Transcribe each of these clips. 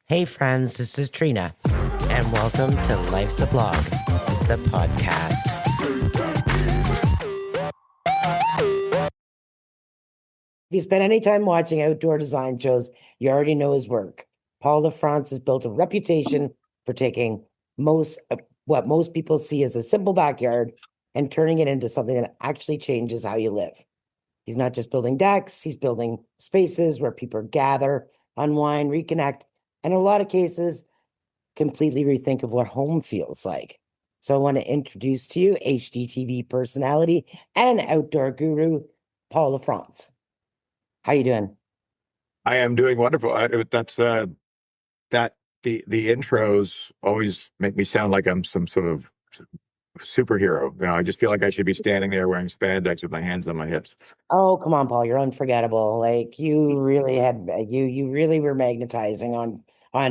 Hey friends, this is Trina, and welcome to Life's a Blog, the podcast. If you spend any time watching outdoor design shows, you already know his work. Paul LaFrance has built a reputation for taking what most people see as a simple backyard and turning it into something that actually changes how you live. He's not just building decks, he's building spaces where people gather, unwind, reconnect, and in a lot of cases, completely rethink of what home feels like. So I want to introduce to you HGTV personality and outdoor guru, Paul LaFrance. How you doing? I am doing wonderful. That the intros always make me sound like I'm some sort of superhero. I just feel like I should be standing there wearing spandex with my hands on my hips. Oh, come on, Paul, you're unforgettable. Like you really were magnetizing on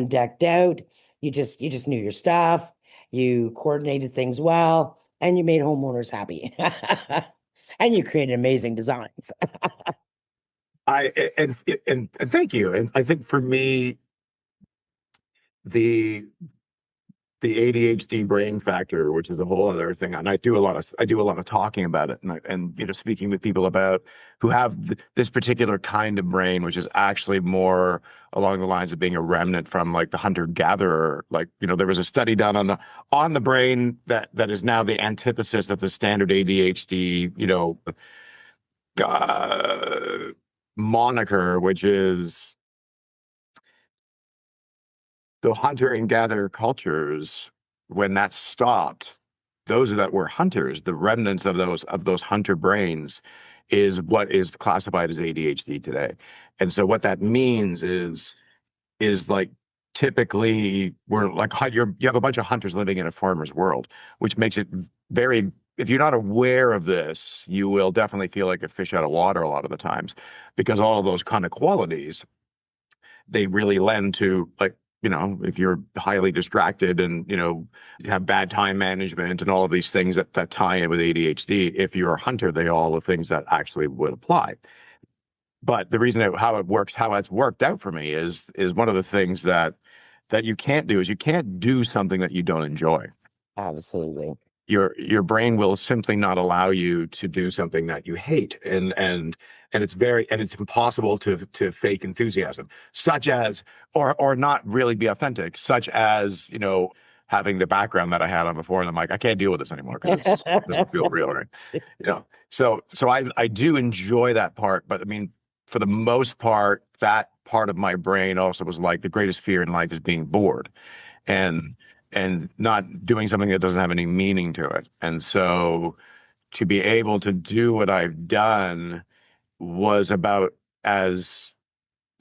decked out. You just knew your stuff. You coordinated things well, and you made homeowners happy. And you created amazing designs. I and thank you. And I think for me, the the ADHD brain factor, which is a whole other thing, and I do a lot of talking about it, and speaking with people about who have this particular kind of brain, which is actually more along the lines of being a remnant from like the hunter gatherer. Like there was a study done on the brain that is now the antithesis of the standard ADHD uh, moniker, which is the hunter and gatherer cultures. When that stopped, those that were hunters, the remnants of those hunter brains, is what is classified as ADHD today. And so what that means is like typically we're like you have a bunch of hunters living in a farmer's world, which makes it very, if you're not aware of this, you will definitely feel like a fish out of water a lot of the times, because all of those kind of qualities, they really lend to, like, if you're highly distracted and, have bad time management and all of these things that tie in with ADHD, if you're a hunter, they are all the things that actually would apply. But the reason how it's worked out for me is one of the things that you can't do is you can't do something that you don't enjoy. Absolutely. Your brain will simply not allow you to do something that you hate, and it's impossible to fake enthusiasm, such as or not really be authentic, such as having the background that I had on before, and I'm like, I can't deal with this anymore because it doesn't feel real, right? So I do enjoy that part, but I mean, for the most part, that part of my brain also was like, the greatest fear in life is being bored, and not doing something that doesn't have any meaning to it. And so to be able to do what I've done was about, as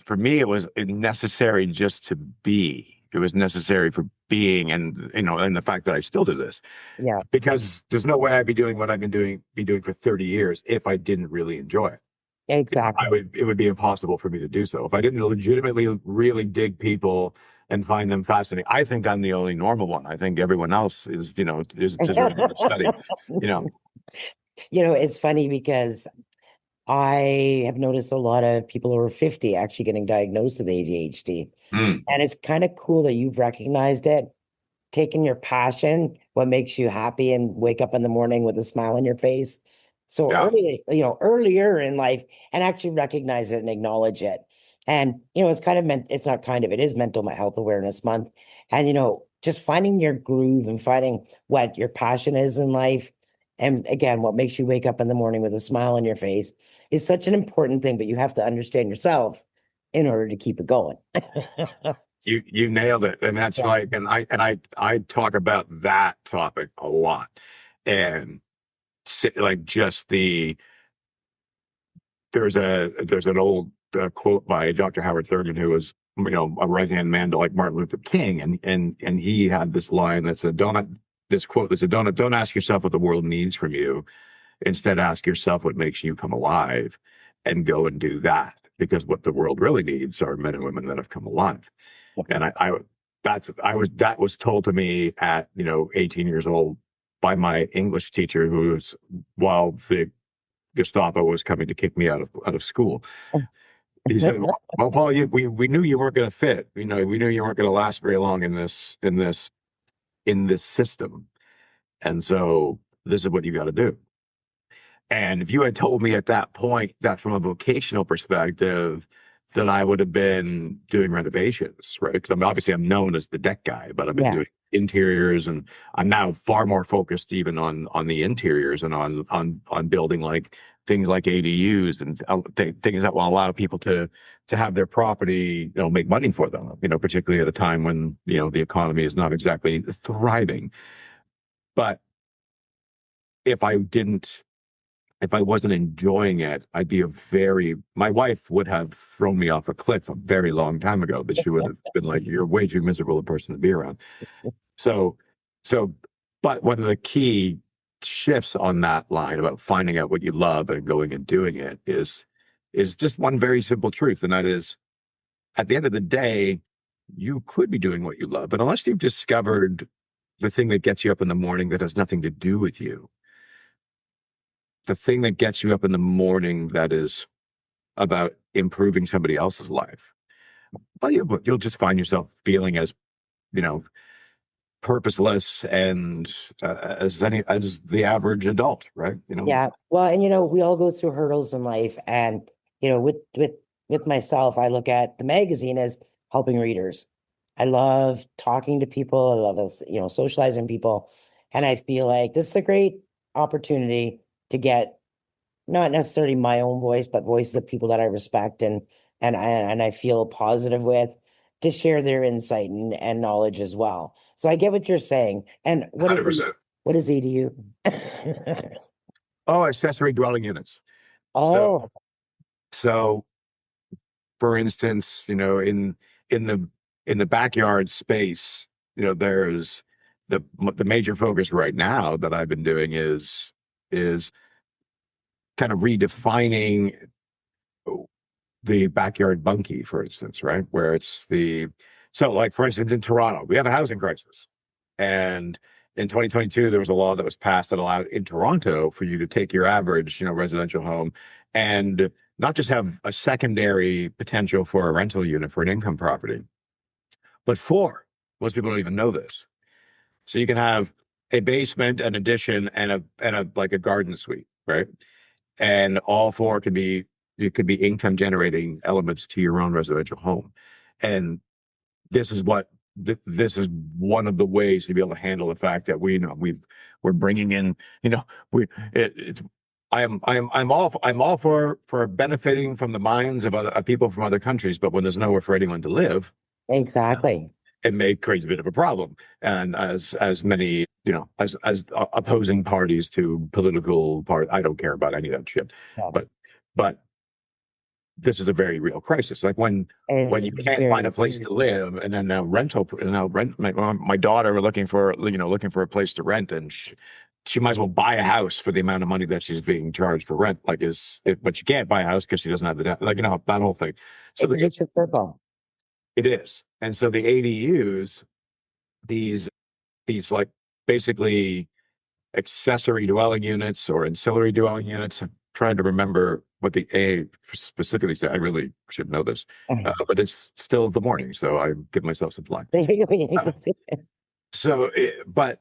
for me, it was necessary just to be. It was necessary for being, and the fact that I still do this. Yeah, Because there's no way I'd be doing what I've been doing for 30 years if I didn't really enjoy it. exactly. It would be impossible for me to do so if I didn't legitimately really dig people and find them fascinating. I think I'm the only normal one. I think everyone else is deserving of study. You know, It's funny because I have noticed a lot of people over 50 actually getting diagnosed with ADHD. Mm, And it's kind of cool that you've recognized it, taken your passion, what makes you happy, and wake up in the morning with a smile on your face. So yeah. earlier in life, and actually recognize it and acknowledge it. And, it's kind of it's not kind of, it is Mental Health Awareness Month. And, just finding your groove and finding what your passion is in life. And again, what makes you wake up in the morning with a smile on your face is such an important thing, but you have to understand yourself in order to keep it going. You nailed it. And that's Yeah. like, I talk about that topic a lot. And like just there's an old quote by Dr. Howard Thurman, who was, a right-hand man to like Martin Luther King. And he had this line that said, don't ask yourself what the world needs from you. Instead, ask yourself what makes you come alive, and go and do that. Because what the world really needs are men and women that have come alive. And that was told to me at 18 years old by my English teacher, who was, while the Gestapo was coming to kick me out of school. He said, "Well, Paul, we knew you weren't going to fit. You know, we knew you weren't going to last very long in this system, and so this is what you got to do." And if you had told me at that point that from a vocational perspective, that I would have been doing renovations, right? Because I'm known as the deck guy, but I've been Yeah. doing interiors, and I'm now far more focused even on the interiors and on building like things like ADUs and things that will allow people to have their property, make money for them, particularly at a time when, the economy is not exactly thriving. But if I didn't if I wasn't enjoying it, my wife would have thrown me off a cliff a very long time ago, but she would have been like, "You're way too miserable a person to be around." So, so, but one of the key shifts on that line about finding out what you love and going and doing it is just one very simple truth. And that is, at the end of the day, you could be doing what you love, but unless you've discovered the thing that gets you up in the morning that has nothing to do with you, the thing that gets you up in the morning that is about improving somebody else's life, well, you'll just find yourself feeling as, you know, purposeless and as the average adult, right? Yeah. Well, and we all go through hurdles in life, and with myself, I look at the magazine as helping readers. I love talking to people. I love us, socializing people, and I feel like this is a great opportunity to get not necessarily my own voice, but voices of people that I respect and I feel positive with, to share their insight and knowledge as well. So I get what you're saying. And what is 100%. what is EDU? Oh, accessory dwelling units. So, Oh, so for instance, in the in the backyard space, there's the major focus right now that I've been doing is kind of redefining the backyard bunkie, for instance, right? Where so like for instance in Toronto, we have a housing crisis. And in 2022, there was a law that was passed that allowed in Toronto for you to take your average, residential home and not just have a secondary potential for a rental unit for an income property, but four. Most people don't even know this. So you can have a basement, an addition, and a like a garden suite, right? And all four could be income generating elements to your own residential home. And this is this is one of the ways to be able to handle the fact that we're bringing in, we it's I'm all for benefiting from the minds of other people from other countries, but when there's nowhere for anyone to live, exactly. it creates a bit of a problem. And as many, as opposing parties to political part, I don't care about any of that shit. Yeah. But but this is a very real crisis. Like when you It's can't find very, a place to live, and then my daughter looking for a place to rent, and she might as well buy a house for the amount of money that she's being charged for rent. But she can't buy a house because she doesn't have that whole thing. So it's a vicious circle. it is, and so the ADUs, these like basically accessory dwelling units or ancillary dwelling units. I'm trying to remember what the A specifically said. I really should know this, but it's still the morning, so I give myself some slack. Uh, but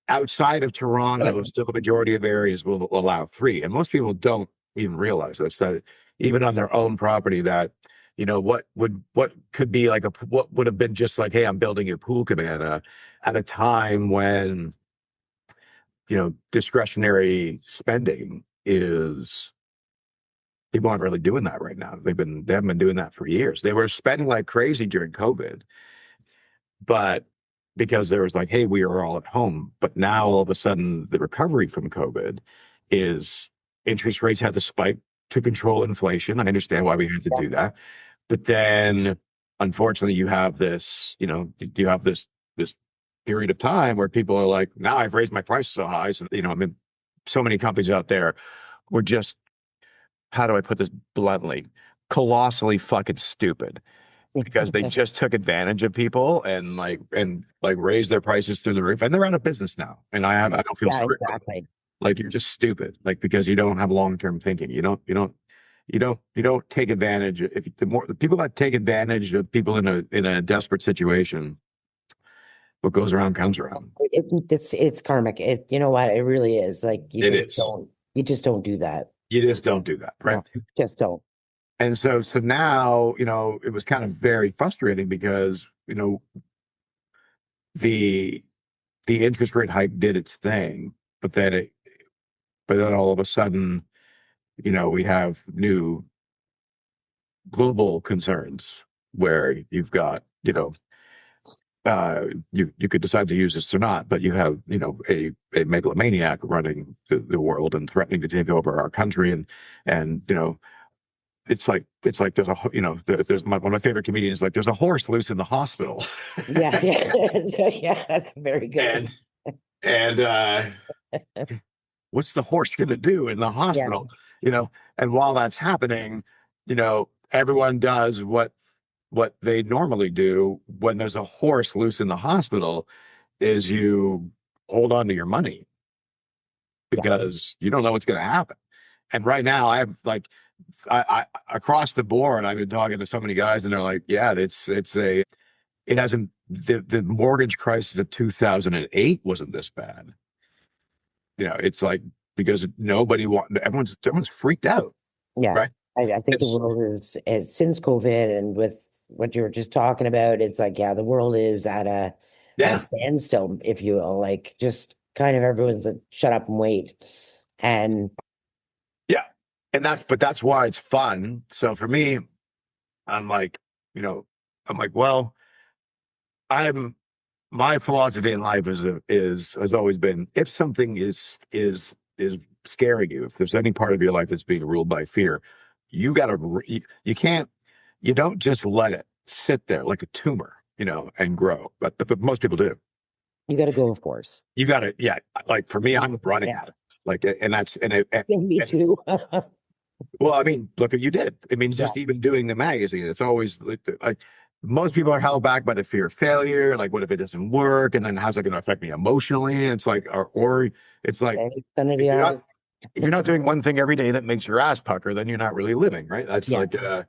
outside of Toronto, still the majority of areas will allow three, and most people don't even realize this. That even on their own property, that what could be like what would have been just like, hey, I'm building a pool cabana at a time when discretionary spending is people aren't really doing that right now. They haven't been doing that for years. They were spending like crazy during COVID, but because there was like, hey, we are all at home. But now all of a sudden the recovery from COVID is interest rates had to spike to control inflation. I understand why we had to do that. But then unfortunately you have this period of time where people are like, now I've raised my prices so high. So, I mean, so many companies out there were just, how do I put this bluntly, colossally fucking stupid because they just took advantage of people and raised their prices through the roof, and they're out of business now. And I don't feel Yeah, sorry for them. exactly. Like, you're just stupid, like, because you don't have long-term thinking. You don't you don't take advantage. If the people that take advantage of people in a desperate situation, what goes around comes around. It's karmic. You know what? It really is. Like It is. you just don't do that. You just don't do that, right? No, just don't. And so now, it was kind of very frustrating because, the the interest rate hike did its thing, but then all of a sudden, we have new global concerns where you've got, you could decide to use this or not, but you have, a megalomaniac running the world and threatening to take over our country, and it's like there's one of my favorite comedians, like, there's a horse loose in the hospital. Yeah, yeah, yeah. That's very good. and and what's the horse going to do in the Yeah, hospital? And while that's happening, everyone does what they normally do when there's a horse loose in the hospital, is you hold on to your money yeah. because you don't know what's going to happen. And right now, I have, like, I across the board, I've been talking to so many guys, and they're like, yeah, it hasn't, the mortgage crisis of 2008 wasn't this bad. It's like, because everyone's freaked out, Yeah. right? I think the It's world is since COVID and with what you were just talking about, it's like, yeah, the world is at a Yeah, standstill, if you will. Like just kind of everyone's like, shut up and wait. And yeah, and that's why it's fun. So for me, I'm like, you know, I'm like, well, I'm my philosophy in life is has always been, if something is scaring you, if there's any part of your life that's being ruled by fear, you can't, you don't just let it sit there like a tumor, and grow. But most people do. you got to go, of course. You got to, yeah. Like for me, I'm running at it. Like, and that's Me and too. well, I mean, look what you did. I mean, Yeah. just even doing the magazine, it's always like most people are held back by the fear of failure. Like, what if it doesn't work? And then how's that going to affect me emotionally? And it's like, or it's like, Okay. Gonna if be you're not honest. if you're not doing one thing every day that makes your ass pucker, then you're not really living, right? That's Yeah. like,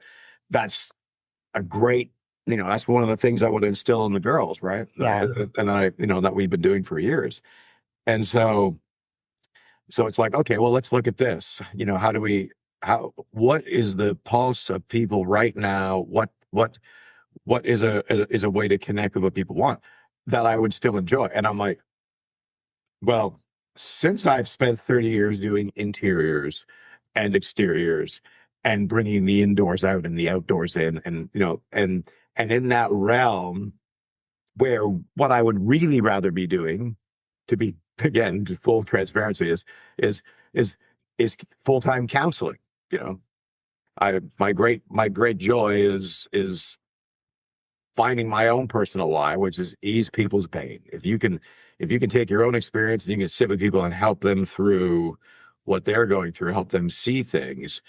that's a great, that's one of the things I would instill in the girls, right? Yeah. And that we've been doing for years. And so it's like, okay, well, let's look at this. What is the pulse of people right now? What is a way to connect with what people want that I would still enjoy? And I'm like, well, since I've spent 30 years doing interiors and exteriors and bringing the indoors out and the outdoors in, and in that realm, where what I would really rather be doing, to be, again, to full transparency, is is is full-time counseling. You know, my great joy is finding my own personal why, which is ease people's pain. If you can take your own experience and you can sit with people and help them through what they're going through, help them see things,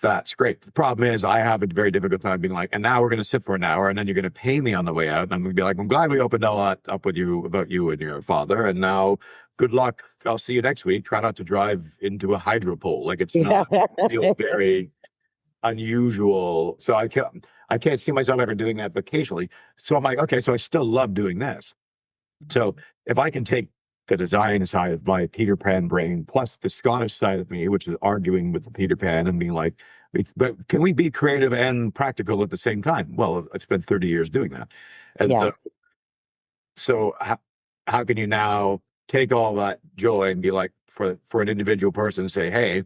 that's great. The problem is I have a very difficult time being like, and now we're going to sit for an hour and then you're going to pay me on the way out. And I'm going to be like, I'm glad we opened a lot up with you about you and your father. And now good luck. I'll see you next week. Try not to drive into a hydro pole. Like, it's Yeah. not, feels very unusual. So I can't see myself ever doing that vocationally. So I'm like, okay, so I still love doing this. So if I can take the design side of my Peter Pan brain plus the Scottish side of me, which is arguing with the Peter Pan and being like, but can we be creative and practical at the same time? Well, I spent 30 years doing that. And Yeah. so how can you now take all that joy and be like, for an individual person, say, hey,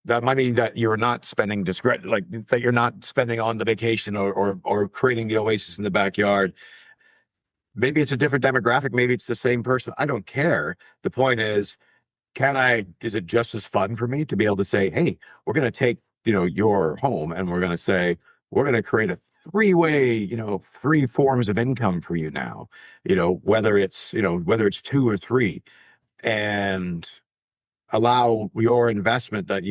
that money that you're not spending like that you're not spending on the vacation, or creating the oasis in the backyard. Maybe it's a different demographic. Maybe it's the same person. I don't care. The point is, is it just as fun for me to be able to say, hey, we're going to take, your home, and we're going to say, we're going to create a three-way, three forms of income for you now, whether it's two or three, and allow your investment that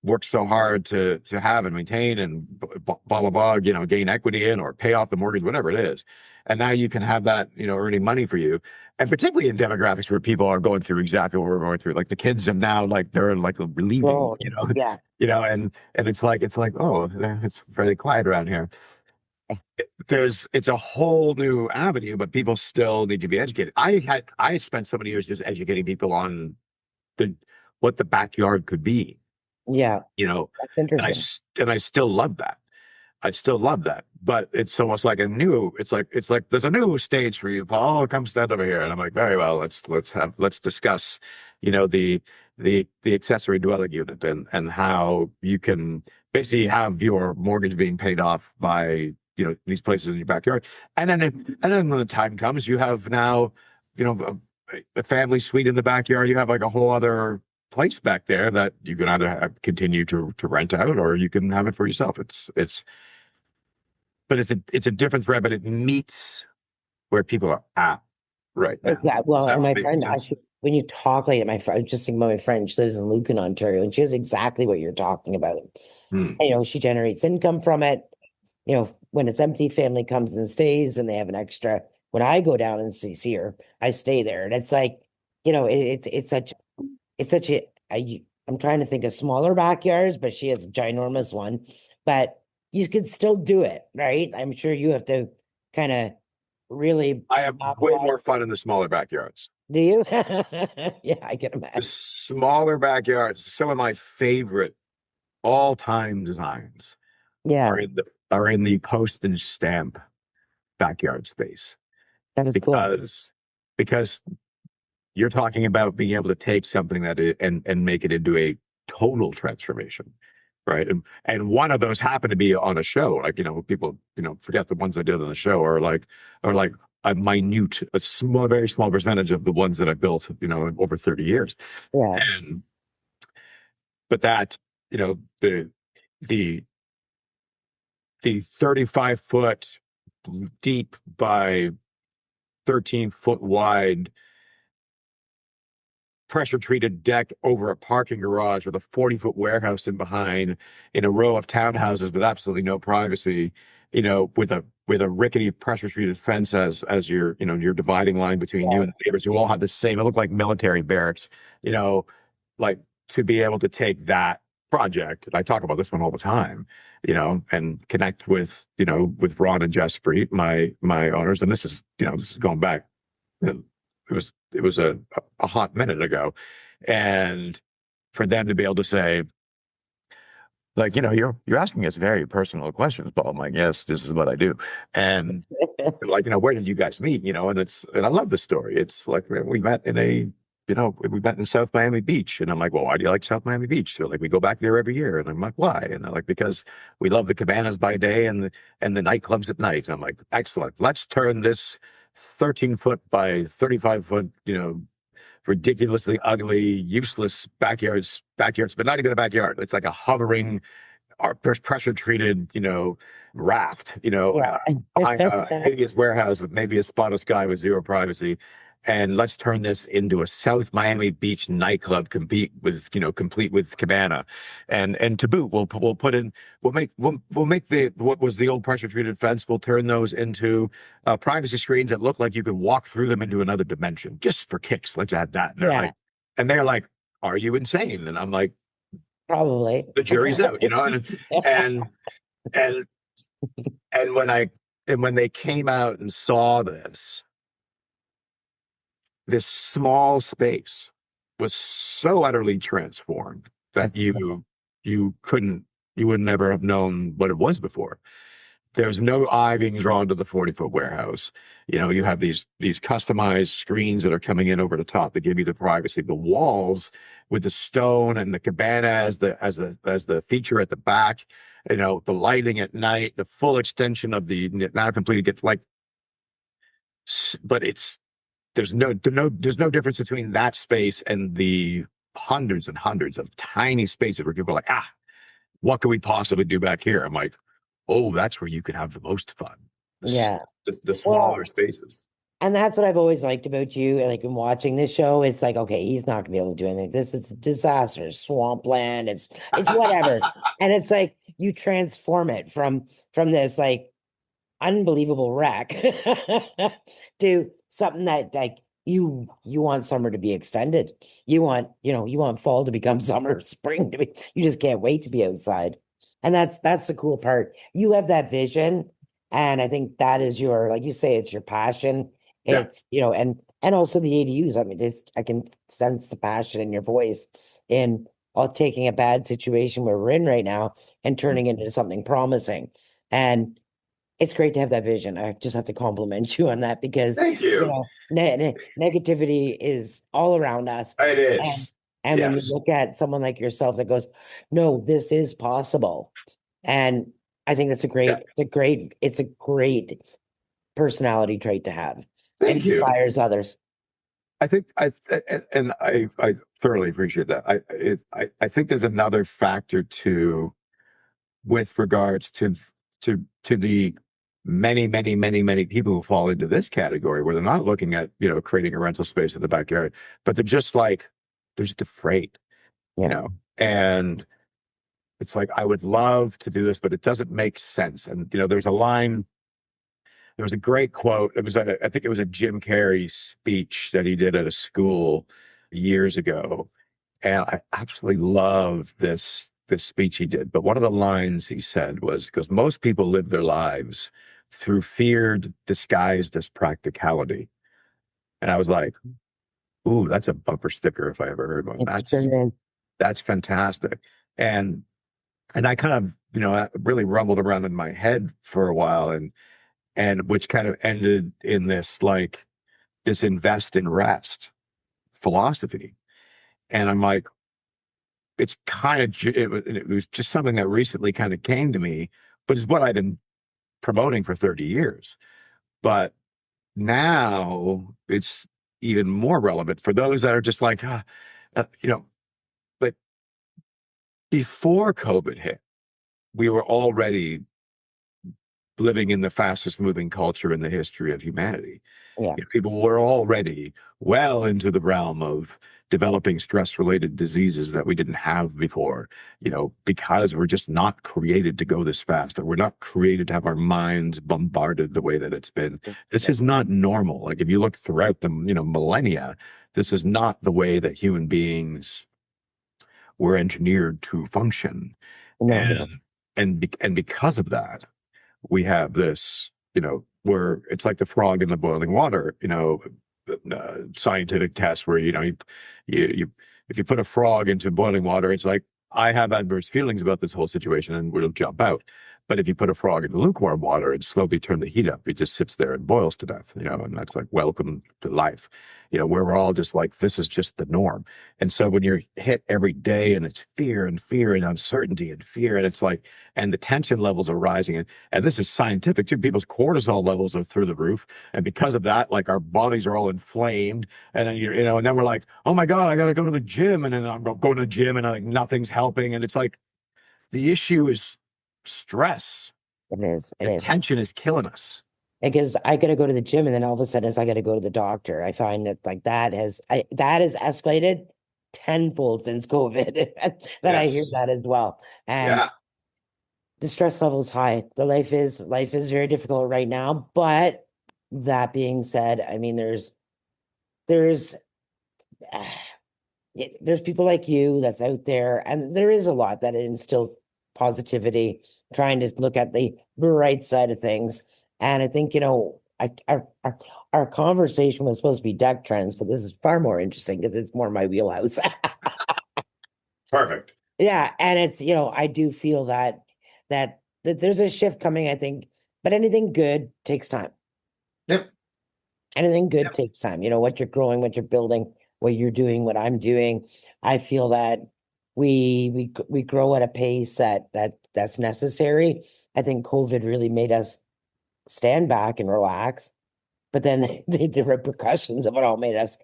worked so hard to have and maintain and blah blah blah, gain equity in or pay off the mortgage, whatever it is. And now you can have that, earning money for you. And particularly in demographics where people are going through exactly what we're going through. Like the kids have now, like they're like leaving, Well, yeah, and it's like, oh, it's fairly quiet around here. It's a whole new avenue, but people still need to be educated. I spent so many years just educating people on the what the backyard could be, yeah, that's and interesting. I still love that. I still love that, but it's almost like it's like there's a new stage for you, Paul. Come stand over here, and I'm like, very well. Let's discuss, the accessory dwelling unit and how you can basically have your mortgage being paid off by these places in your backyard, and then when the time comes, you have now, a family suite in the backyard. You have like a whole other place back there that you can either continue to rent out, or you can have it for yourself. But it's a different thread, but it meets where people are at right now. Exactly. Does Well, that and my make friend, sense? actually, when you talk like my friend, I was just thinking about my friend. She lives in Lucan, Ontario, and she has exactly what you're talking about. Hmm. She generates income from it. When it's empty, family comes and stays, and they have an extra. When I go down and see her, I stay there, and it's like, it's such a. I'm trying to think of smaller backyards, but she has a ginormous one. But you could still do it, right? I'm sure you have to kind of really I have way more optimize. fun in the smaller backyards. Do you? Yeah, I can The imagine. smaller backyards, some of my favorite all-time designs Yeah, are in the postage stamp backyard space, that is cool. because you're talking about being able to take something and make it into a total transformation, right? And one of those happened to be on a show. Like, people, forget the ones I did on the show, or like a small, very small percentage of the ones that I built, over 30 years. Yeah, And but that, you know, the the 35-foot deep by 13-foot wide pressure treated deck over a parking garage with a 40-foot warehouse in behind, in a row of townhouses with absolutely no privacy, with a rickety pressure treated fence as your dividing line between you yeah, and the neighbors who all have the same. It looked like military barracks, you know, like to be able to take that project. And I talk about this one all the time, and connect with Ron and Jaspreet, my owners. And this is going back. It was a hot minute ago, and for them to be able to say, like, you're asking us very personal questions, Paul. I'm like, yes, this is what I do, and like, where did you guys meet? And I love the story. It's like we met in South Miami Beach, and I'm like, well, why do you like South Miami Beach? They're like, we go back there every year, and I'm like, why? And they're like, because we love the cabanas by day and the nightclubs at night. And I'm like, excellent. Let's turn this 13-foot by 35-foot, ridiculously ugly, useless backyards, but not even a backyard. It's like a hovering, pressure treated, raft, yeah. behind a hideous warehouse with maybe a spot of sky with zero privacy. And let's turn this into a South Miami Beach nightclub, complete with cabana, and to boot, we'll make the what was the old pressure treated fence. We'll turn those into privacy screens that look like you can walk through them into another dimension, just for kicks. Let's add that. And they're Yeah, like, and they're like, "Are you insane?" And I'm like, probably. "The jury's out," and and and when they came out and saw this small space was so utterly transformed that That's you couldn't you would never have known what it was before. There's no eye being drawn to the 40-foot warehouse. You have these customized screens that are coming in over the top that give you the privacy. The walls with the stone and the cabana as the feature at the back. The lighting at night, the full extension of the now completed get like, but there's no difference between that space and the hundreds and hundreds of tiny spaces where people are like, what could we possibly do back here? I'm like, oh, that's where you could have the most fun. yeah. The smaller Well, spaces. And that's what I've always liked about you. Like in watching this show, it's like, okay, he's not gonna be able to do anything. This is a disaster, swampland, it's whatever. And it's like you transform it from this like unbelievable wreck to something that like you want summer to be extended. You want, you want fall to become summer, spring to be, you just can't wait to be outside. And that's the cool part. You have that vision. And I think that is your, like you say, it's your passion. Yeah. It's, and also the ADUs. I mean, I can sense the passion in your voice in all taking a bad situation where we're in right now and turning it into something promising. And it's great to have that vision. I just have to compliment you on that because, Thank you. negativity is all around us. It And is. and when you Yes. look at someone like yourself that goes, no, this is possible. And I think that's Yeah. it's a great personality trait to have. It Thank you. inspires others. I think I thoroughly appreciate that. I think there's another factor too with regards to the many people who fall into this category where they're not looking at, creating a rental space in the backyard, but they're just afraid, you Yeah. know, and it's like, I would love to do this, but it doesn't make sense. And, there was a great quote. I think it was a Jim Carrey speech that he did at a school years ago. And I absolutely love this speech he did. But one of the lines he said was, because most people live their lives through fear disguised as practicality. And I was like, ooh, that's a bumper sticker if I ever heard one. It sure is. That's fantastic. And I kind of, I really rumbled around in my head for a while, and which kind of ended in this invest in rest philosophy. And I'm like, it was just something that recently kind of came to me, but it's what I've been promoting for 30 years. But now it's even more relevant for those that are just like, but before COVID hit, we were already living in the fastest moving culture in the history of humanity. Yeah. People were already well into the realm of developing stress related diseases that we didn't have before, because we're just not created to go this fast, or we're not created to have our minds bombarded the way that it's been. This Yeah. is not normal. Like if you look throughout the, millennia, this is not the way that human beings were engineered to function. No, And no. and because of that, we have this, where it's like the frog in the boiling water, scientific test where, you if you put a frog into boiling water, it's like, I have adverse feelings about this whole situation and will jump out. But if you put a frog into lukewarm water and slowly turn the heat up, it just sits there and boils to death, and that's like, welcome to life, where we're all just like, this is just the norm. And so when you're hit every day and it's fear and uncertainty and fear, and it's like, and the tension levels are rising, and this is scientific too, people's cortisol levels are through the roof. And because of that, like our bodies are all inflamed. And then, and then we're like, oh my God, I got to go to the gym. And then I'm going to the gym and like nothing's helping. And it's like, the issue is stress. It is. It The is. tension is killing us. Because I gotta go to the gym and then all of a sudden it's I gotta go to the doctor. I find that like that has escalated tenfold since COVID that I hear Yes. that as well. And Yeah. the stress level is high. The life is very difficult right now. But that being said, I mean there's uh, there's people like you that's out there, and there is a lot that instill positivity, trying to look at the bright side of things. And I think, our conversation was supposed to be deck trends, but this is far more interesting because it's more my wheelhouse. Perfect. Yeah, and it's, I do feel that there's a shift coming, I think, but anything good takes time. Yep. Anything good Yep. takes time. What you're growing, what you're building, what you're doing, what I'm doing. I feel that we grow at a pace that's necessary. I think COVID really made us stand back and relax, but then the repercussions of it all made us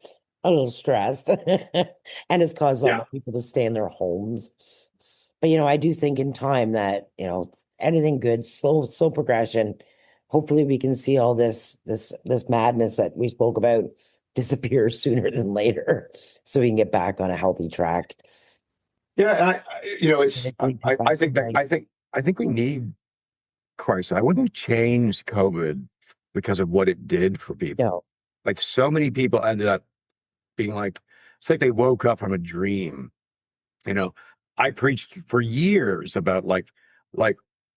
a little stressed, and it's caused a lot Yeah. more people to stay in their homes. But I do think in time that anything good, slow progression. hopefully we can see all this madness that we spoke about disappear sooner than later, so we can get back on a healthy track. Yeah, and it's It takes a I think that like, I think we need Christ. I wouldn't change COVID because of what it did for you people. know, Like so many people ended up being like, it's like they woke up from a dream. You know, I preached for years about like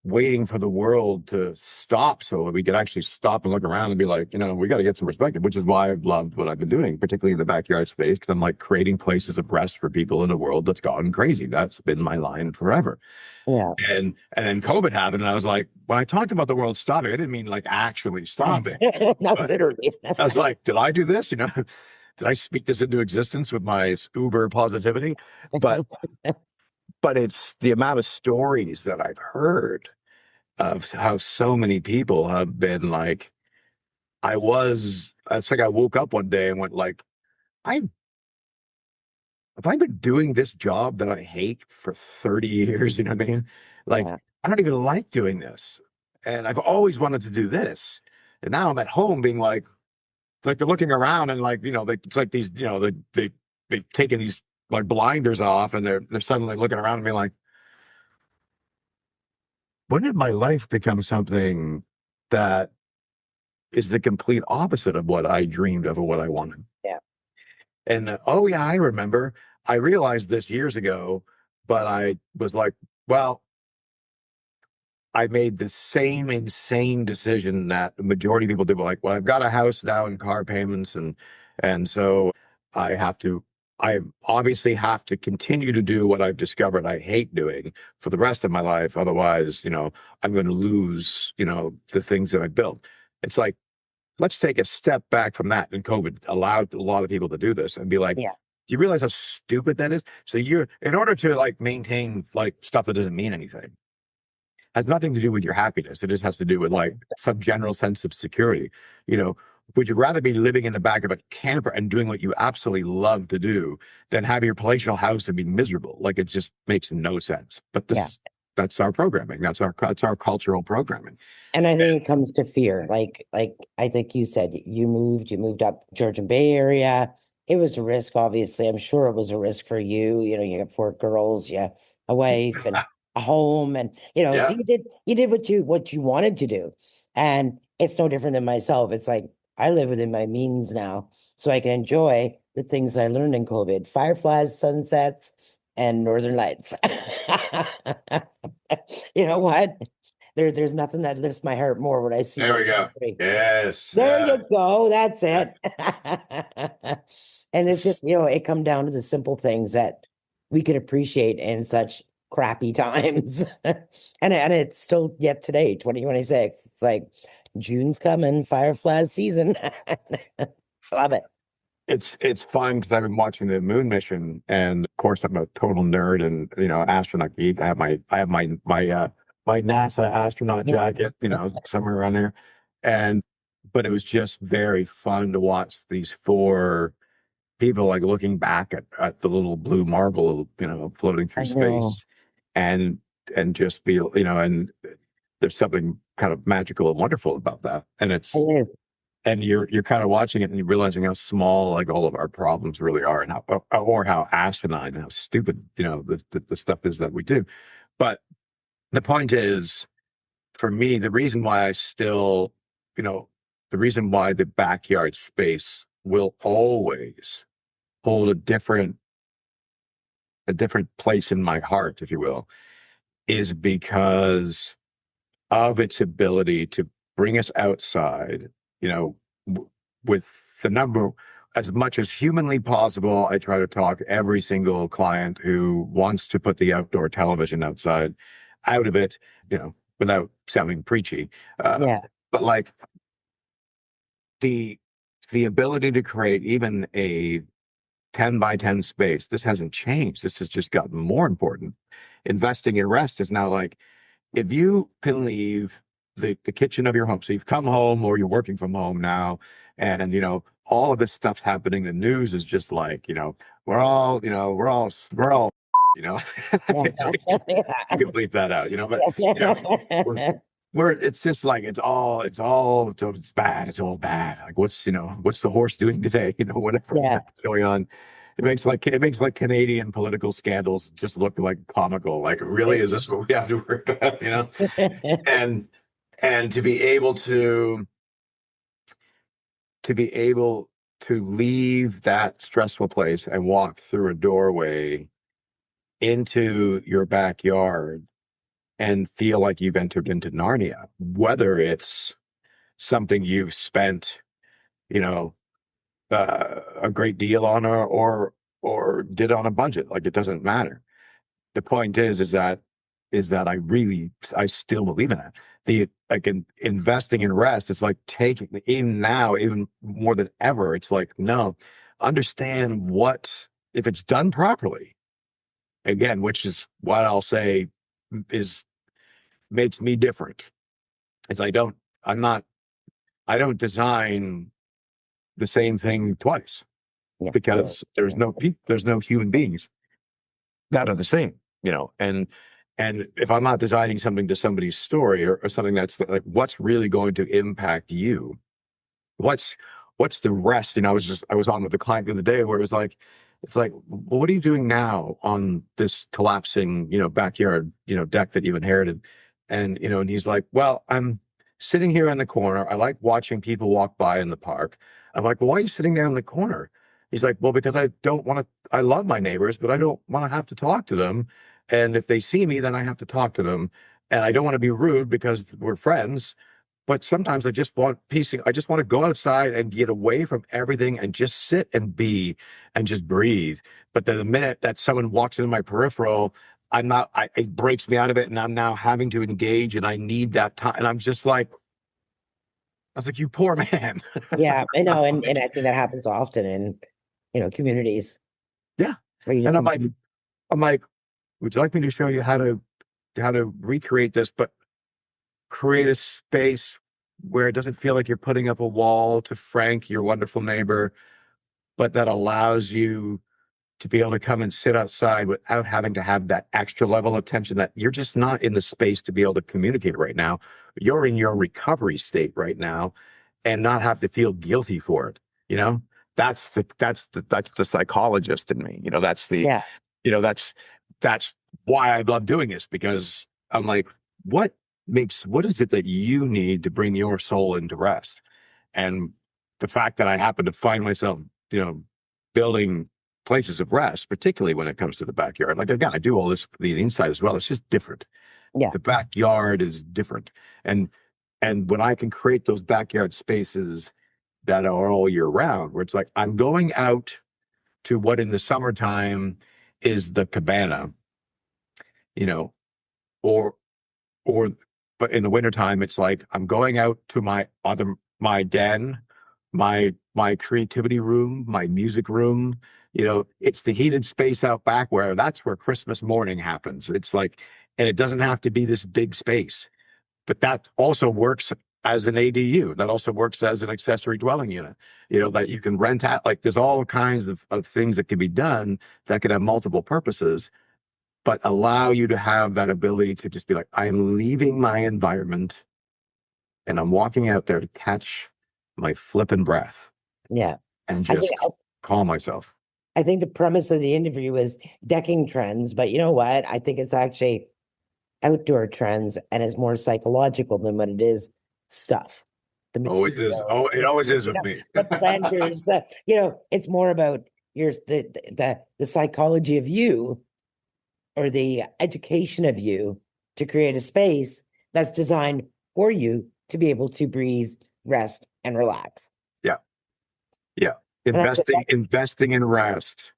waiting for the world to stop so that we could actually stop and look around and be like, we got to get some perspective, which is why I've loved what I've been doing, particularly in the backyard space, because I'm like creating places of rest for people in a world that's gone crazy. That's been my line forever. yeah. And then COVID happened, and I was like, when I talked about the world stopping, I didn't mean like actually stopping, Not but literally. I was like, did I do this? Did I speak this into existence with my uber positivity? But it's the amount of stories that I've heard of how so many people have been like, it's like I woke up one day and went like, I have I been doing this job that I hate for 30 years? You know what I mean? Like, Yeah, I don't even like doing this. And I've always wanted to do this. And now I'm at home being like, it's like they're looking around and like, it's like these, they've taken these like blinders off and they're suddenly looking around and being like, when did my life become something that is the complete opposite of what I dreamed of or what I wanted? yeah, And oh yeah, I remember. I realized this years ago, but I was like, well, I made the same insane decision that the majority of people do. Like, well, I've got a house now and car payments, and so I have to. I obviously have to continue to do what I've discovered I hate doing for the rest of my life. Otherwise, I'm going to lose, the things that I built. It's like, let's take a step back from that. And COVID allowed a lot of people to do this and be like, yeah, do you realize how stupid that is? So in order to like maintain like stuff that doesn't mean anything, has nothing to do with your happiness. It just has to do with like some general sense of security. You know, would you rather be living in the back of a camper and doing what you absolutely love to do than have your palatial house and be miserable? Like it just makes no sense. But yeah. that's our programming. That's our cultural programming. And I think it comes to fear. Like I think you said you moved up Georgian Bay area. It was a risk, obviously. I'm sure it was a risk for you. You got four girls, yeah, a wife and a home, and so Yeah. you did what you wanted to do. And it's no different than myself. It's like I live within my means now, so I can enjoy the things that I learned in COVID: fireflies, sunsets, and northern lights. You know what? There's nothing that lifts my heart more when I see There that we go. country. Yes. There you go. That's Yeah. it. And it's just, it come down to the simple things that we could appreciate in such crappy times. And it's still yet today, 2026. It's like June's coming, firefly season. Love it. It's fun because I've been watching the moon mission, and of course I'm a total nerd and astronaut geek. I have my NASA astronaut jacket, somewhere around there, and but it was just very fun to watch these four people like looking back at the little blue marble, floating through I know. space, and just be, and there's something kind of magical and wonderful about that, and It is. you're kind of watching it and you're realizing how small like all of our problems really are and how or how asinine and how stupid the stuff is that we do. But the point is, for me, the reason why I still, the reason why the backyard space will always hold a different place in my heart, if you will, is because of its ability to bring us outside, you know, with the number as much as humanly possible. I try to talk every single client who wants to put the outdoor television outside out of it, without sounding preachy. Yeah. But like the ability to create even a 10 by 10 space, this hasn't changed. This has just gotten more important. Investing in rest is now like, if you can leave the kitchen of your home, so you've come home or you're working from home now, and all of this stuff's happening. The news is just like, we're all, you know, Yeah. you can bleep that out, but we're, where it's just like it's bad. It's all bad. Like what's the horse doing today? Whatever Yeah. that's going on. It makes like Canadian political scandals just look like comical. Like, really, is this what we have to worry about? And and to be able to leave that stressful place and walk through a doorway into your backyard and feel like you've entered into Narnia, whether it's something you've spent, you know, a great deal on, or did on a budget. Like, it doesn't matter. The point is that I still believe in that. Investing in rest is like taking in now, even more than ever. It's like, no, understand what, if it's done properly, again, which is what I'll say is makes me different. Is I'm not, I don't design the same thing twice, Yeah. Sure. because there's no human beings that are the same, and if I'm not designing something to somebody's story, or something that's like, what's really going to impact you, what's the rest. I was on with the client the other day, where it's like, well, what are you doing now on this collapsing, backyard, deck that you inherited? And he's like, well, I'm sitting here in the corner. I like watching people walk by in the park. I'm like, well, why are you sitting there in the corner? He's like, well, because I don't want to, I love my neighbors, but I don't want to have to talk to them. And if they see me, then I have to talk to them. And I don't want to be rude because we're friends. But sometimes I just want peace. I just want to go outside and get away from everything and just sit and be and just breathe. But then the minute that someone walks into my peripheral, it breaks me out of it, and I'm now having to engage, and I need that time. And I was like, you poor man. Yeah, I know, and I think that happens often in, communities Yeah. where you And just I'm like, would you like me to show you how to recreate this, but create a space where it doesn't feel like you're putting up a wall to Frank, your wonderful neighbor, but that allows you to be able to come and sit outside without having to have that extra level of tension, that you're just not in the space to be able to communicate right now. You're in your recovery state right now, and not have to feel guilty for it. You know, that's the psychologist in me. yeah, That's why I love doing this, because I'm like, what is it that you need to bring your soul into rest? And the fact that I happen to find myself, building places of rest, particularly when it comes to the backyard. Like, again, I do all this for the inside as well. It's just different. yeah, The backyard is different. And when I can create those backyard spaces that are all year round, where it's like, I'm going out to what in the summertime is the cabana, you know, or or but in the wintertime, it's like, I'm going out to my den, my creativity room, my music room. It's the heated space out back, where that's where Christmas morning happens. It's like, and it doesn't have to be this big space, but that also works as an ADU. That also works as an accessory dwelling unit, that you can rent out. Like, there's all kinds of things that can be done that could have multiple purposes, but allow you to have that ability to just be like, I'm leaving my environment and I'm walking out there to catch my flipping breath yeah. and I think just calm myself. I think the premise of the interview is decking trends, but you know what? I think it's actually outdoor trends, and it's more psychological than what it is stuff. The Always is. materials, Oh, it always is with me. the planters, it's more about the psychology of you, or the education of you, to create a space that's designed for you to be able to breathe, rest, and relax. Yeah. Yeah. And Investing in rest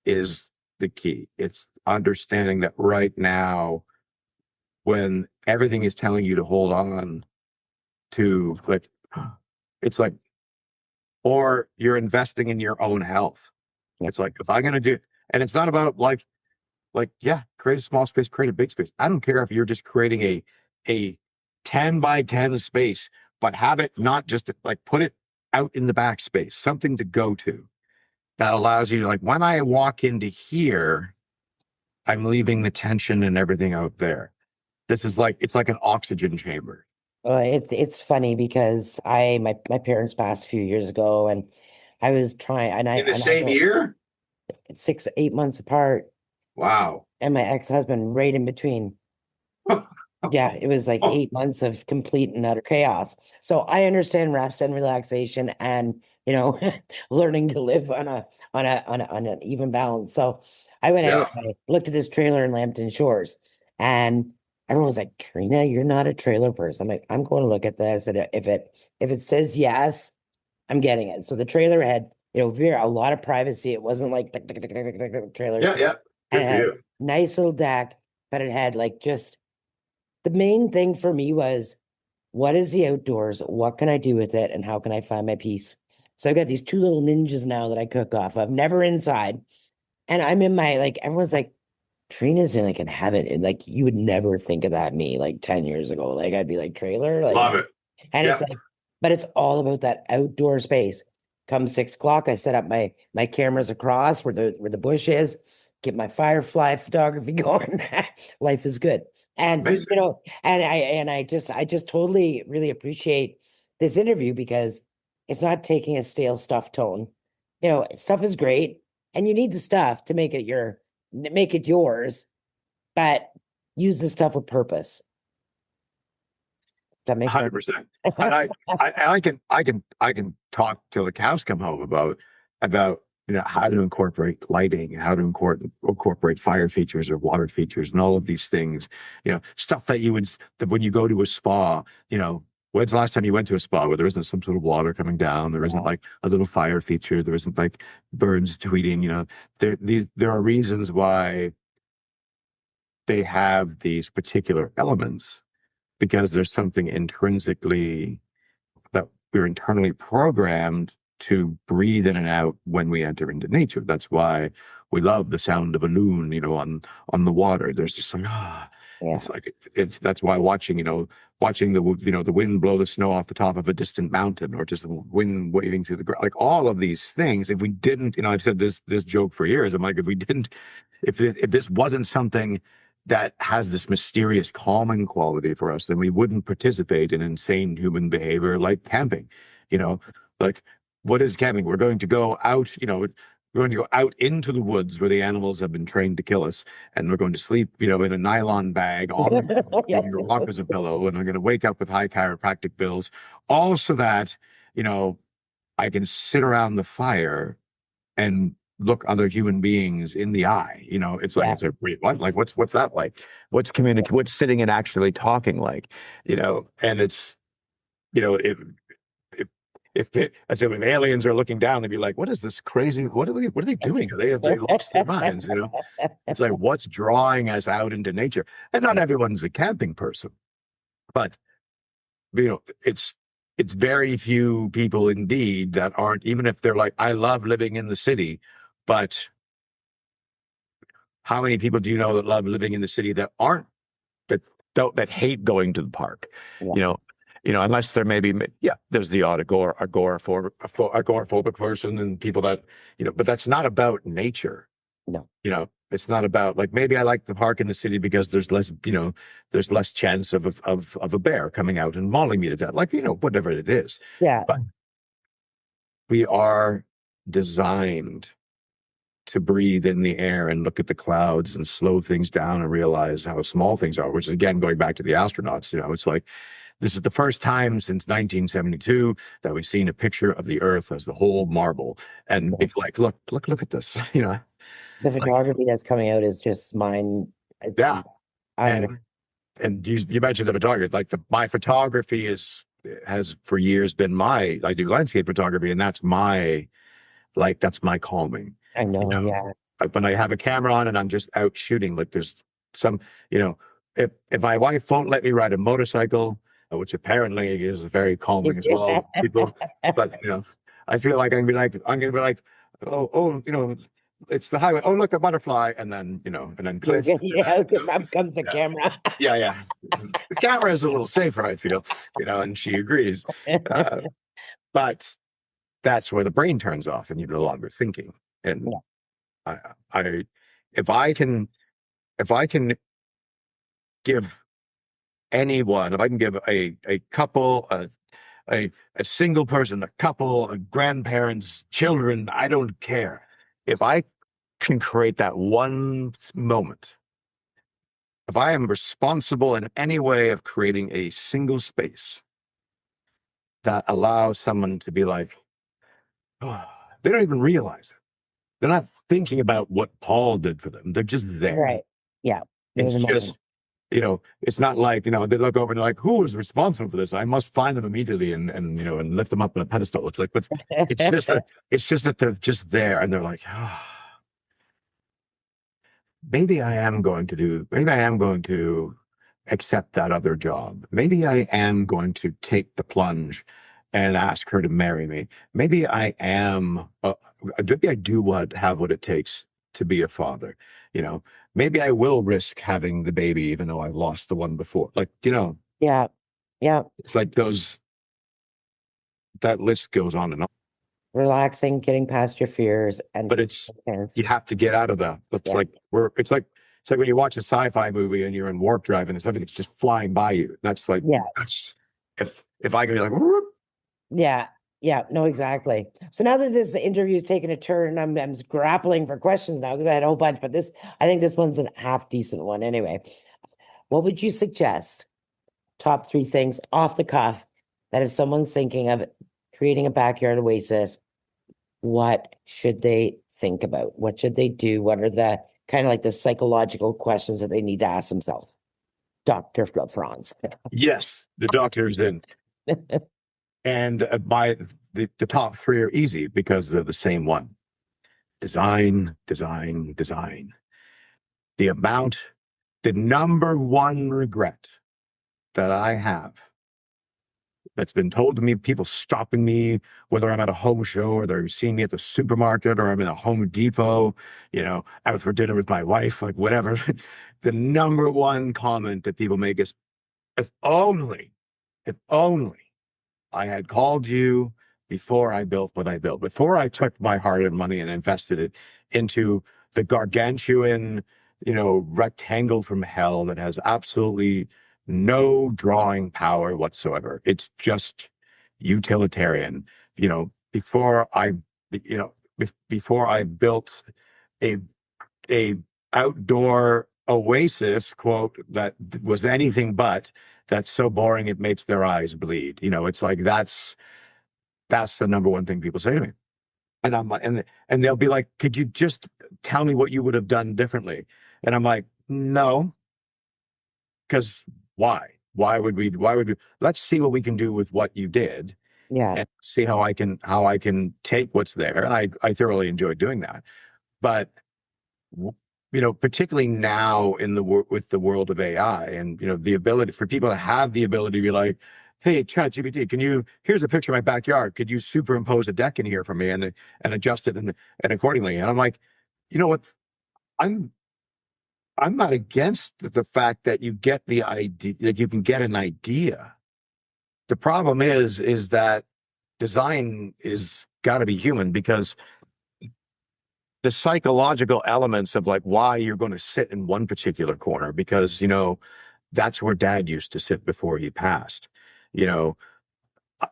is the key. It's understanding that right now, when everything is telling you to hold on to, like, it's like, or you're investing in your own health. yeah, It's like, if I'm going to do, and it's not about yeah, create a small space, create a big space. I don't care if you're just creating a 10 by 10 space, but have it not just like, put it out in the back space, something to go to that allows you to, like, when I walk into here, I'm leaving the tension and everything out there. This is like, it's like an oxygen chamber. It's funny because my parents passed a few years ago, and I was trying, In the and I same go year? 6, 8 months apart, Wow. and my ex-husband right in between. Yeah, it was like 8 months of complete and utter chaos. So I understand rest and relaxation, and learning to live on an even balance. So I went out Yeah. and I looked at this trailer in Lambton Shores, and everyone was like, "Trina, you're not a trailer person." I'm like, "I'm going to look at this, and if it says yes, I'm getting it." So the trailer had, very a lot of privacy. It wasn't like tick, tick, tick, tick, tick, tick, tick, trailers, Yeah. Yeah. and Good it for had you. nice little deck, but it had like just the main thing for me was, what is the outdoors? What can I do with it? And how can I find my peace? So I've got these two little ninjas now that I cook off of, never inside. And I'm in my, like, everyone's like, Trina's in like in heaven. And like, you would never think of that me like 10 years ago. Like, I'd be like, trailer, like, Love it. and it's Yeah. like, but it's all about that outdoor space. Come 6 o'clock, I set up my cameras across where the bush is, get my firefly photography going. Life is good. And Amazing. I just totally really appreciate this interview because it's not taking a stale stuff tone. Stuff is great, and you need the stuff to make it yours, but use the stuff with purpose. Does that make sense? 100%. And I can talk till the cows come home about how to incorporate lighting, how to incorporate fire features or water features, and all of these things. Stuff that when you go to a spa. When's the last time you went to a spa where there isn't some sort of water coming down? There isn't Yeah. like a little fire feature. There isn't like birds tweeting. There are reasons why they have these particular elements because there's something intrinsically that we're internally programmed to breathe in and out when we enter into nature. That's why we love the sound of a loon, on the water. There's just like Yeah. it's like it's that's why watching the wind blow the snow off the top of a distant mountain, or just the wind waving through the ground, like all of these things. If we didn't, I've said this joke for years. I'm like, if we didn't, if this wasn't something that has this mysterious calming quality for us, then we wouldn't participate in insane human behavior like camping. You know, like what is camping? We're going to go out, we're going to go out into the woods where the animals have been trained to kill us, and we're going to sleep, in a nylon bag on the ground, Yeah. using a rock as a pillow, and I'm going to wake up with high chiropractic bills, all so that, I can sit around the fire and look other human beings in the eye. Yeah. It's like, wait, what? Like, what's that like? What's sitting and actually talking like? And it's, if if if aliens are looking down, they'd be like, what is this crazy? What are they doing? Have they lost their minds? It's like, what's drawing us out into nature? And not everyone's a camping person, but it's very few people indeed that aren't, even if they're like, I love living in the city, but how many people do you know that love living in the city that aren't, that don't, that hate going to the park? Yeah. You know, unless there may be, yeah, there's the odd agoraphobic person, and people that, but that's not about nature. No. It's not about, like, maybe I like the park in the city because there's less chance of a bear coming out and mauling me to death, like, whatever it is. Yeah. But we are designed to breathe in the air and look at the clouds and slow things down and realize how small things are, which is, again, going back to the astronauts. It's like, this is the first time since 1972 that we've seen a picture of the Earth as the whole marble. And it's like, look at this, The like, photography that's coming out is just mine. yeah. I don't know. And you mentioned the photography, like my photography has for years been I do landscape photography, and that's my calming. I You know. know, Yeah. when I have a camera on and I'm just out shooting, like there's some, if my wife won't let me ride a motorcycle, which apparently is very calming as well, people, but I feel like I'm gonna be like, oh, it's the highway. Oh, look, a butterfly, and then cliff. Yeah. Up comes a Yeah, camera. yeah. The camera is a little safer, I feel, and she agrees. Uh, but that's where the brain turns off, and you're no longer thinking. And Yeah. I, I, if I can give anyone, if I can give a couple, a single person, a couple, a grandparents, children, I don't care. If I can create that one moment, if I am responsible in any way of creating a single space that allows someone to be like, oh, they don't even realize it. They're not thinking about what Paul did for them. They're just there. Right. Yeah. They're It's the just, moment. it's not like, they look over and they're like, who is responsible for this? I must find them immediately and lift them up on a pedestal. It's like, but it's just that they're just there and they're like, maybe I am going to accept that other job. Maybe I am going to take the plunge and ask her to marry me. Maybe I am, maybe I do have what it takes to be a father. You know, maybe I will risk having the baby, even though I lost the one before. Like, Yeah. Yeah. it's like that list goes on and on. Relaxing, getting past your fears and But plans. you have to get out of that. It's Yeah. like it's like when you watch a sci-fi movie and you're in warp drive and everything's just flying by you. Yeah. That's if I could be like, whoop. Yeah. Yeah. No, exactly. So now that this interview is taking a turn, I'm grappling for questions now because I had a whole bunch, but I think this one's a half decent one anyway. What would you suggest? Top three things off the cuff that if someone's thinking of creating a backyard oasis, what should they think about? What should they do? What are the kind of like the psychological questions that they need to ask themselves? Dr. LaFrance. Yes, the doctor's in, and by the top three are easy because they're the same one: design, design, design. The amount, the number one regret that I have that's been told to me, people stopping me, whether I'm at a home show or they're seeing me at the supermarket or I'm in a Home Depot, out for dinner with my wife, like whatever. The number one comment that people make is, if only I had called you before I built what I built, before I took my hard-earned money and invested it into the gargantuan, rectangle from hell that has absolutely no drawing power whatsoever. It's just utilitarian. Before before I built a a outdoor oasis, quote, that was anything but, that's so boring it makes their eyes bleed. It's like that's the number one thing people say to me. And I'm like, and they'll be like, could you just tell me what you would have done differently? And I'm like, no, because why? Why would we let's see what we can do with what you did Yeah. and see how I can take what's there. And I thoroughly enjoy doing that. But particularly now with the world of AI and the ability for people to have the ability to be like, hey, ChatGPT, here's a picture of my backyard. Could you superimpose a deck in here for me and adjust it and accordingly? And I'm like, you know what? I'm I'm not against the fact that you get the idea, that you can get an idea. The problem is that design is got to be human, because the psychological elements of like why you're going to sit in one particular corner, because that's where dad used to sit before he passed. you know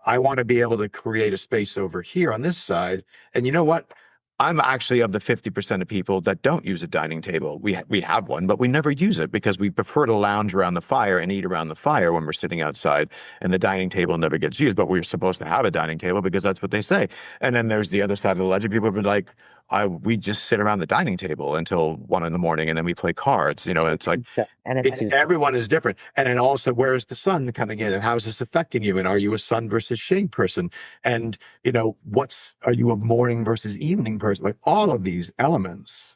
I want to be able to create a space over here on this side. And you know what? I'm actually of the 50% of people that don't use a dining table. We have one, but we never use it because we prefer to lounge around the fire and eat around the fire when we're sitting outside, and the dining table never gets used. But we're supposed to have a dining table because that's what they say. And then there's the other side of the ledger. People have been like, we just sit around the dining table until 1 in the morning, and then we play cards. It's like And it's everyone is different. And then also, where is the sun coming in, and how is this affecting you? And are you a sun versus shade person? And are you a morning versus evening person? Like, all of these elements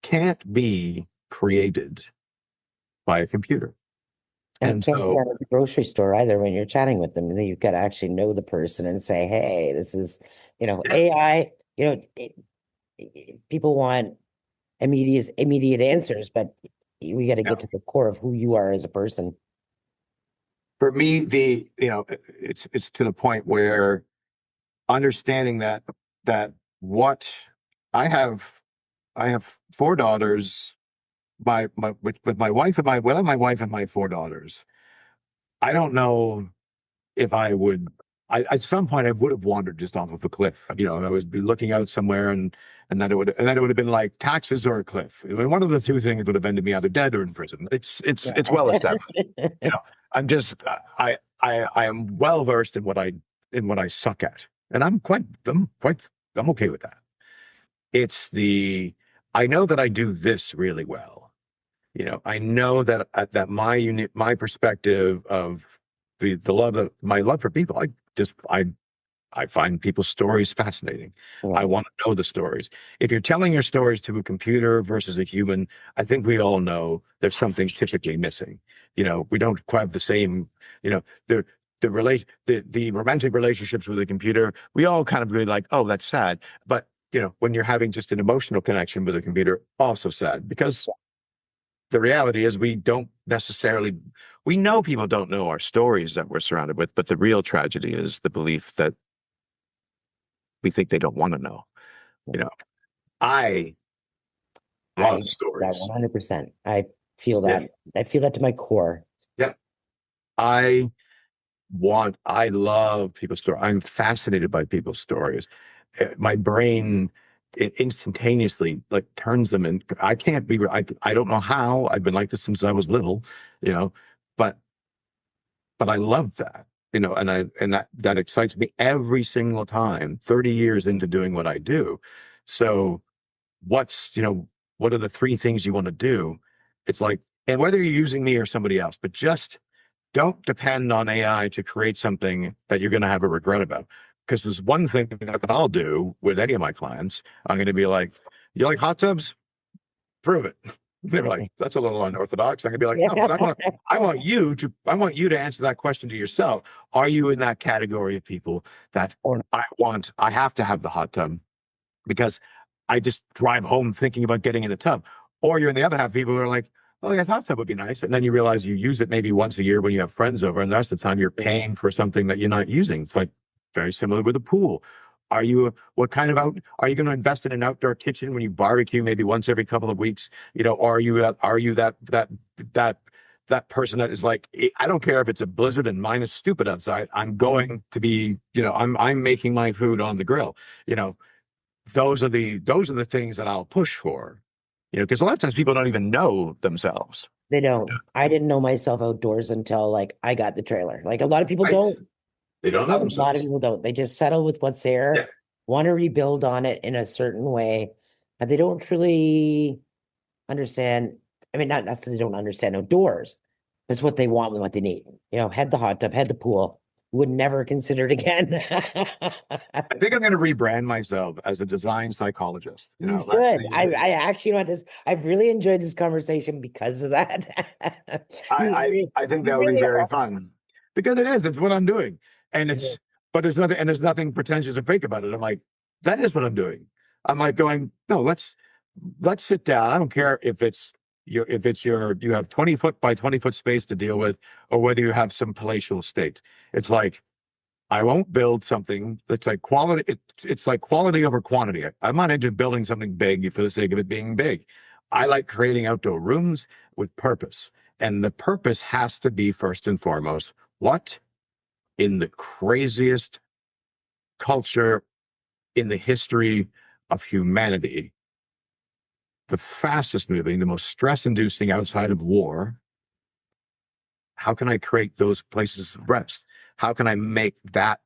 can't be created by a computer. and it And can't be so at the grocery store either when you're chatting with them. You've got to actually know the person and say, hey, this is, yeah, AI, people want immediate answers, but we got to yeah. get to the core of who you are as a person. For me, it's to the point where understanding that what I have I have four daughters, with my wife and my wife and my four daughters, I don't know if I would. At some point I would have wandered just off of a cliff. I would be looking out somewhere, and then it would have been like taxes or a cliff. I mean, one of the two things would have ended me either dead or in prison. It's well Yeah. established. You know, I'm just I am well versed in what I suck at, and I'm okay with that. It's the I know that I do this really well. I know that my perspective of the love of my love for people, I find people's stories fascinating. I want to know the stories. If you're telling your stories to a computer versus a human, I think we all know there's something typically missing. We don't quite have the same, you know, the romantic relationships with a computer, we all kind of really like, oh, that's sad. But when you're having just an emotional connection with a computer, also sad because the reality is we know people don't know our stories that we're surrounded with, but the real tragedy is the belief that we think they don't want to know. You know, I I love agree with that stories. 100%. I feel Yeah. that. I feel that to my core. Yeah. I I love people's stories. I'm fascinated by people's stories. My brain instantaneously like turns them in. I can't be, I don't know how. I've been like this since I was little, you know, but I love that, and that excites me every single time, 30 years into doing what I do. So what are the three things you want to do? It's like, and whether you're using me or somebody else, but just don't depend on AI to create something that you're going to have a regret about. Because there's one thing that I'll do with any of my clients. I'm going to be like, you like hot tubs? Prove it. They're like, that's a little unorthodox. I can be like, no, because I want you to answer that question to yourself. Are you in that category of people that Or I have to have the hot tub because I just drive home thinking about getting in the tub? Or you're in the other half of people who are like, oh, yeah, hot tub would be nice. And then you realize you use it maybe once a year when you have friends over, and the rest of the time you're paying for something that you're not using. It's like very similar with a pool. What kind of are you going to invest in an outdoor kitchen when you barbecue maybe once every couple of weeks? Or are you that person that is like, I don't care if it's a blizzard and mine is stupid outside. I'm going to be, I'm making my food on the grill. You know, those are the things that I'll push for. Because a lot of times people don't even know themselves. they don't. I didn't know myself outdoors until like I got the trailer. Like a lot of people Right. don't. They don't A know lot of themselves. people don't. They just settle with what's Yeah. there, want to rebuild on it in a certain way, but they don't truly understand. I mean, not necessarily don't understand outdoors. It's what they want and what they need. Had the hot tub, had the pool. Would never consider it again. I think I'm going to rebrand myself as a design psychologist. You That's should. I actually want this. I've really enjoyed this conversation because of that. I think You that would be really very are. fun because it is. It's what I'm doing, and but there's nothing pretentious or fake about it. I'm like, that is what I'm doing. I'm like going, no, let's sit down. I don't care if you have 20 foot by 20 foot space to deal with, or whether you have some palatial estate. It's like I won't build something that's like quality. It's like quality over quantity. I'm not into building something big for the sake of it being big. I like creating outdoor rooms with purpose. And the purpose has to be first and foremost, what in the craziest culture in the history of humanity, the fastest moving, the most stress inducing outside of war, how can I create those places of rest? How can I make that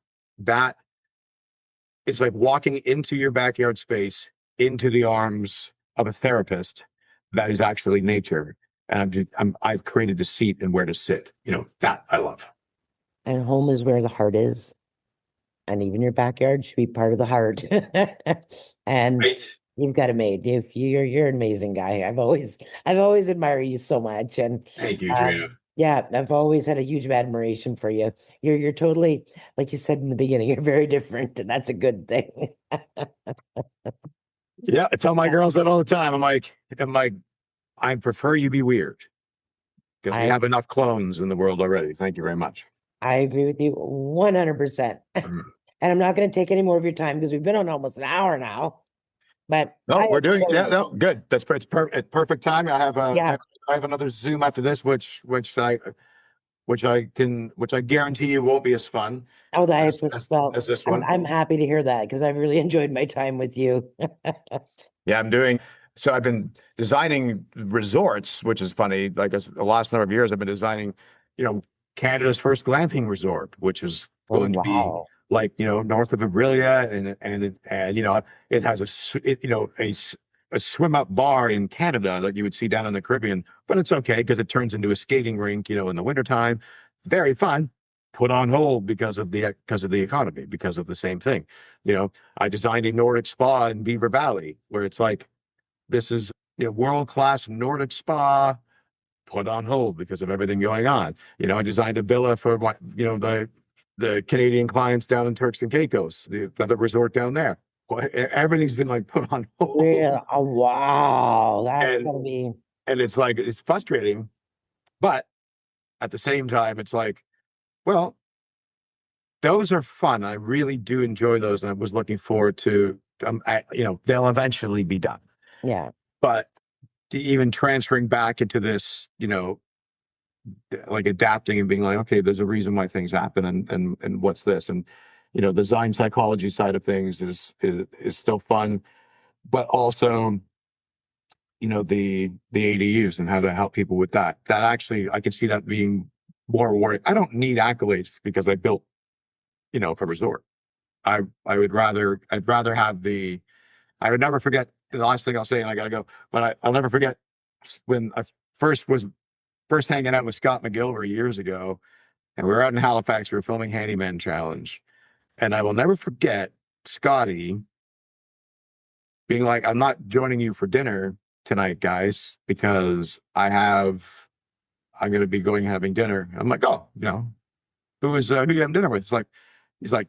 it's like walking into your backyard space, into the arms of a therapist that is actually nature. And I've created the seat and where to sit. That I love. And home is where the heart is. And even your backyard should be part of the heart. And Right. you've got it made. You're an amazing guy. I've always admired you so much. And Thank you, Trina. yeah, I've always had a huge admiration for you. You're totally, like you said in the beginning, you're very different, and that's a good thing. Yeah, I tell my girls that all the time. I'm like, I prefer you be weird because we I have enough clones in the world already. Thank you very much. I agree with you 100%. Mm. And I'm not going to take any more of your time because we've been on almost an hour now. But No, I we're have doing, so yeah, no, good. It's perfect time. I have yeah. I have another Zoom after this, which I guarantee you won't be as fun Oh, as well, this one. I'm happy to hear that because I've really enjoyed my time with you. Yeah, I'm doing. So I've been designing resorts, which is funny. Like the last number of years, I've been designing, you know, Canada's first glamping resort, which is Oh, going to be wow. like, north of Aurelia, and it has a swim up bar in Canada that you would see down in the Caribbean, but it's okay because it turns into a skating rink, in the wintertime. Very fun. Put on hold because of the economy, because of the same thing. I designed a Nordic spa in Beaver Valley where it's like this is world-class Nordic spa put on hold because of everything going on. I designed a villa for the Canadian clients down in Turks and Caicos, the other resort down there. Well, everything's been like put on hold, Yeah. Oh, wow. That's and gonna be it's like it's frustrating, but at the same time, it's like, well, those are fun. I really do enjoy those, and I was looking forward to. They'll eventually be done, yeah. but even transferring back into this, like adapting and being like, okay, there's a reason why things happen, and what's this, and the design psychology side of things is still fun, but also the ADUs and how to help people with that. That actually, I could see that being more rewarding. I don't need accolades because I built a resort. I'd rather have I would never forget the last thing I'll say, and I gotta go, but I'll never forget when I first hanging out with Scott McGilvery years ago, and we were out in Halifax. We were filming Handyman Challenge, and I will never forget Scotty being like, "I'm not joining you for dinner tonight, guys, because I'm going to be going having dinner." I'm like, "Oh, who you having dinner with?" He's like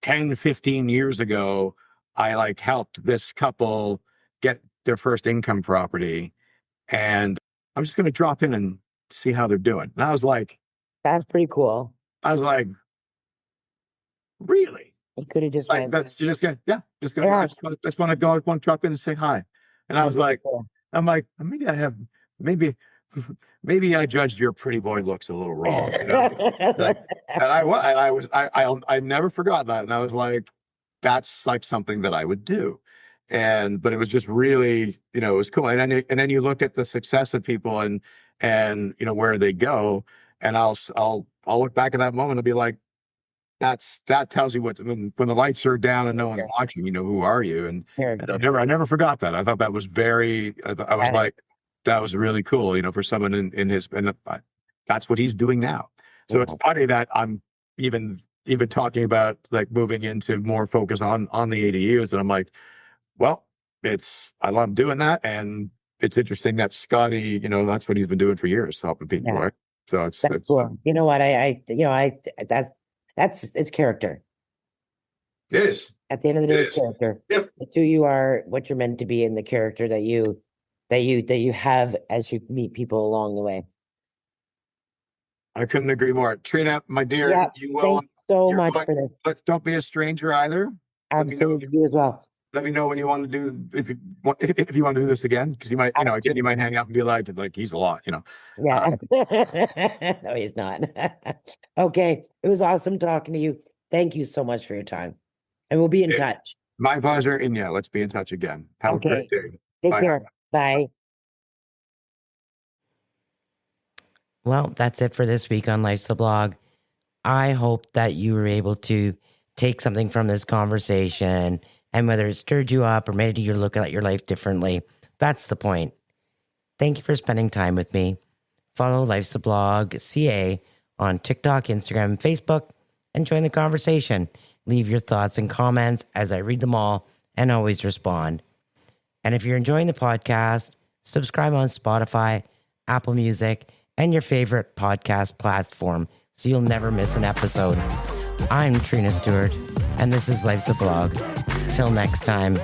10, 15 years ago, I like helped this couple get their first income property, and I'm just going to drop in and see how they're doing. And That's pretty cool. I was like, really? You could have just Like went, that's you just get yeah, just gonna yeah. just want to go, want to drop in and say hi. And I was like, I'm like, maybe maybe I judged your pretty boy looks a little wrong, Like, I never forgot that, and I was like, that's like something that I would do. But it was just really, it was cool. And then you look at the success of people and where they go, and I'll look back at that moment and be like, that tells you when the lights are down and no one's watching, who are you? And I never forgot that. I thought that was I was like, that was really cool, for someone in his, and that's what he's doing now. So it's funny that I'm even talking about like moving into more focus on the ADUs, and I'm like, well, I love doing that, and it's interesting that Scotty, that's what he's been doing for years, helping people, Yeah. right? So That's cool. You know what? That's it's character. it is. At the end of the It day, it's is. character. Yep. It's who you are, what you're meant to be, and the character that you have as you meet people along the way. I couldn't agree more. Trina, my dear, Yeah. Thanks so you're much going, for this. but don't be a stranger either. Let me know Absolutely, you as well. let me know when you want to do, if you want to do this again, because again, you might hang out and be like, he's a lot. Uh, Yeah. No, he's not. Okay. It was awesome talking to you. Thank you so much for your time. And we'll be in touch. my pleasure. And yeah, let's be in touch again. Have a great Okay. day. Take Bye. care. Bye. Well, that's it for this week on Life's a Blog. I hope that you were able to take something from this conversation, and whether it stirred you up or made you look at your life differently, that's the point. Thank you for spending time with me. Follow Life's a Blog CA on TikTok, Instagram, and Facebook, and join the conversation. Leave your thoughts and comments as I read them all and always respond. And if you're enjoying the podcast, subscribe on Spotify, Apple Music, and your favorite podcast platform so you'll never miss an episode. I'm Trina Stewart, and this is Life's a Blog. Till next time.